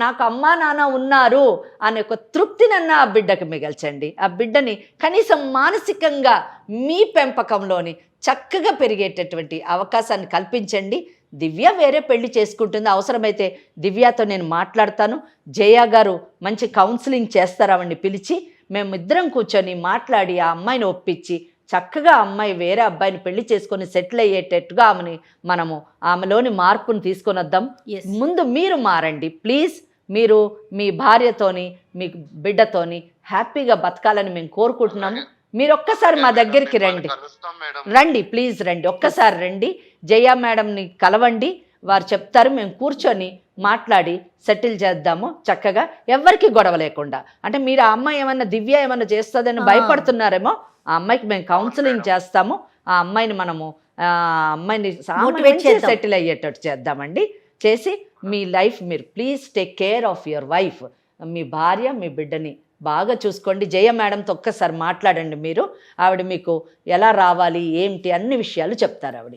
నాకు అమ్మా నాన్న ఉన్నారు అనే ఒక తృప్తినన్నా ఆ బిడ్డకు మిగల్చండి. ఆ బిడ్డని కనీసం మానసికంగా మీ పెంపకంలోని చక్కగా పెరిగేటటువంటి అవకాశాన్ని కల్పించండి. దివ్య వేరే పెళ్లి చేసుకుంటుంది, అవసరమైతే దివ్యతో నేను మాట్లాడతాను. జయ గారు మంచి కౌన్సిలింగ్ చేస్తారు, ఆవిడ్ని పిలిచి మేమిద్దరం కూర్చొని మాట్లాడి ఆ అమ్మాయిని ఒప్పించి చక్కగా అమ్మాయి వేరే అబ్బాయిని పెళ్లి చేసుకొని సెటిల్ అయ్యేటట్టుగా మనము ఆమెలోని మార్పును తీసుకొని వద్దాం. ముందు మీరు మారండి ప్లీజ్. మీరు మీ భార్యతోని మీ బిడ్డతోని హ్యాపీగా బతకాలని మేము కోరుకుంటున్నాము. మీరు ఒక్కసారి మా దగ్గరికి రండి ప్లీజ్, రండి, ఒక్కసారి రండి. జయ మేడంని కలవండి, వారు చెప్తారు. మేము కూర్చొని మాట్లాడి సెటిల్ చేద్దాము చక్కగా, ఎవరికి గొడవ లేకుండా. అంటే మీరు ఆ అమ్మాయి ఏమన్నా దివ్య ఏమన్నా చేస్తుందని భయపడుతున్నారేమో, ఆ అమ్మాయికి మేము కౌన్సిలింగ్ చేస్తాము. ఆ అమ్మాయిని మనము అమ్మాయిని సెటిల్ అయ్యేటట్టు చేద్దామండి. చేసి మీ లైఫ్ మీరు please take care of your wife. మీ భార్య మీ బిడ్డని బాగా చూసుకోండి. జయ మేడంతో ఒక్కసారి మాట్లాడండి. మీరు ఆవిడ మీకు ఎలా రావాలి ఏంటి అన్ని విషయాలు చెప్తారు ఆవిడ.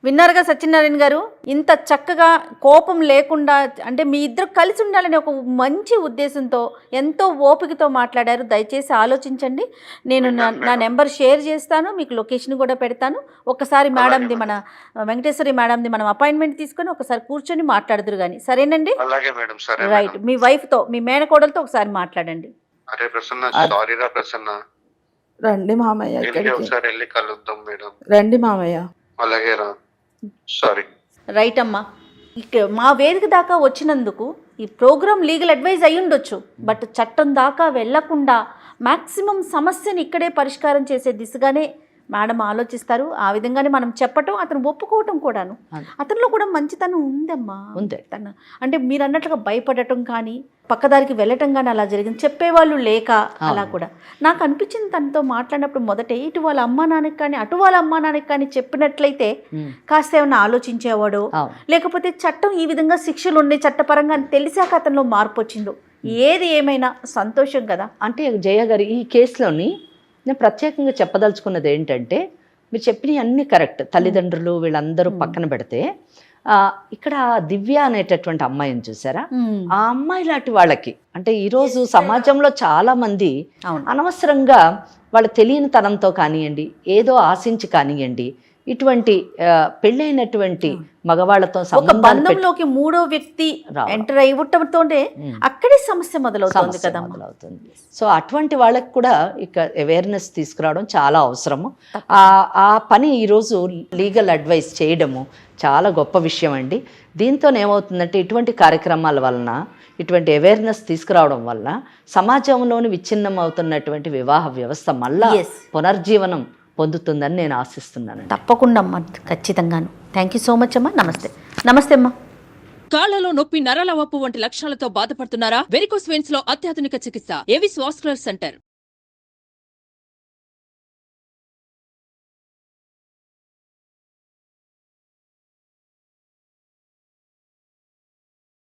విన్నారుగా సత్యనారాయణ గారు, ఇంత చక్కగా కోపం లేకుండా, అంటే మీ ఇద్దరు కలిసి ఉండాలని ఒక మంచి ఉద్దేశంతో ఎంతో ఓపికతో మాట్లాడారు. దయచేసి ఆలోచించండి. నేను నా నెంబర్ షేర్ చేస్తాను, మీకు లొకేషన్ కూడా పెడతాను. ఒకసారి మేడంది, మన వెంకటేశ్వరి మేడంది మనం అపాయింట్మెంట్ తీసుకొని ఒకసారి కూర్చొని మాట్లాడుదురు కానీ, సరేనండి? రైట్. మీ వైఫ్తో, మీ మేనకోడలతో ఒకసారి మాట్లాడండి. రండి మామయ్య, రండి మామయ్య. రైట్ అమ్మా. మా వేదిక దాకా వచ్చినందుకు ఈ ప్రోగ్రామ్ లీగల్ అడ్వైజ్ అయి ఉండొచ్చు, బట్ చట్టం దాకా వెళ్లకుండా మ్యాక్సిమం సమస్యని ఇక్కడే పరిష్కారం చేసే దిశగానే మేడం ఆలోచిస్తారు. ఆ విధంగానే మనం చెప్పటం, అతను ఒప్పుకోవటం కూడాను. అతనిలో కూడా మంచితనం ఉందమ్మా. తను అంటే మీరు అన్నట్లుగా భయపడటం కానీ పక్కదారికి వెళ్ళటం కానీ అలా జరిగింది, చెప్పేవాళ్ళు లేక అలా కూడా నాకు అనిపించింది. తనతో మాట్లాడినప్పుడు మొదట ఇటు వాళ్ళ అమ్మా నాన్నకి కానీ అటు వాళ్ళ అమ్మా నాన్నకి కానీ చెప్పినట్లయితే కాస్త ఏమన్నా ఆలోచించేవాడు, లేకపోతే చట్టం ఈ విధంగా శిక్షలు ఉండే చట్టపరంగా అని తెలిసాక అతనిలో మార్పు వచ్చిందో. ఏది ఏమైనా సంతోషం కదా. అంటే జయ గారు, ఈ కేసులోని నేను ప్రత్యేకంగా చెప్పదలుచుకున్నది ఏంటంటే, మీరు చెప్పినవి అన్నీ కరెక్ట్. తల్లిదండ్రులు వీళ్ళందరూ పక్కన పెడితే ఇక్కడ దివ్య అనేటటువంటి అమ్మాయిని చూసారా, ఆ అమ్మాయి లాంటి వాళ్ళకి అంటే ఈరోజు సమాజంలో చాలా మంది అనవసరంగా వాళ్ళ తెలియని తనంతో కానివ్వండి, ఏదో ఆశించి కానివ్వండి, ఇటువంటి పెళ్ళైనటువంటి మగవాళ్లతో బంధంలోకి మూడో వ్యక్తి ఎంటర్ అయ్యటంతోనే అక్కడే సమస్య మొదలవుతుంది కదా. సో అటువంటి వాళ్ళకి కూడా ఇక అవేర్నెస్ తీసుకురావడం చాలా అవసరము. ఆ పని ఈరోజు లీగల్ అడ్వైస్ చేయడము చాలా గొప్ప విషయం అండి. దీంతో ఏమవుతుందంటే, ఇటువంటి కార్యక్రమాల వలన, ఇటువంటి అవేర్నెస్ తీసుకురావడం వల్ల సమాజంలోని విచ్ఛిన్నం అవుతున్నటువంటి వివాహ వ్యవస్థ మళ్ళా పునర్జీవనం పొందుతుందని నేను ఆశిస్తున్నాను. తప్పకుండా అమ్మా, ఖచ్చితంగాను. థ్యాంక్ యూ సో మచ్ అమ్మా. నమస్తే. నమస్తే అమ్మా. కాళ్లలో నొప్పి, నరాల వాపు వంటి లక్షణాలతో బాధపడుతున్నారా? వెరికోస్ వెయిన్స్ లో అత్యాధునిక చికిత్స ఏవిస్ వాస్కులర్ సెంటర్.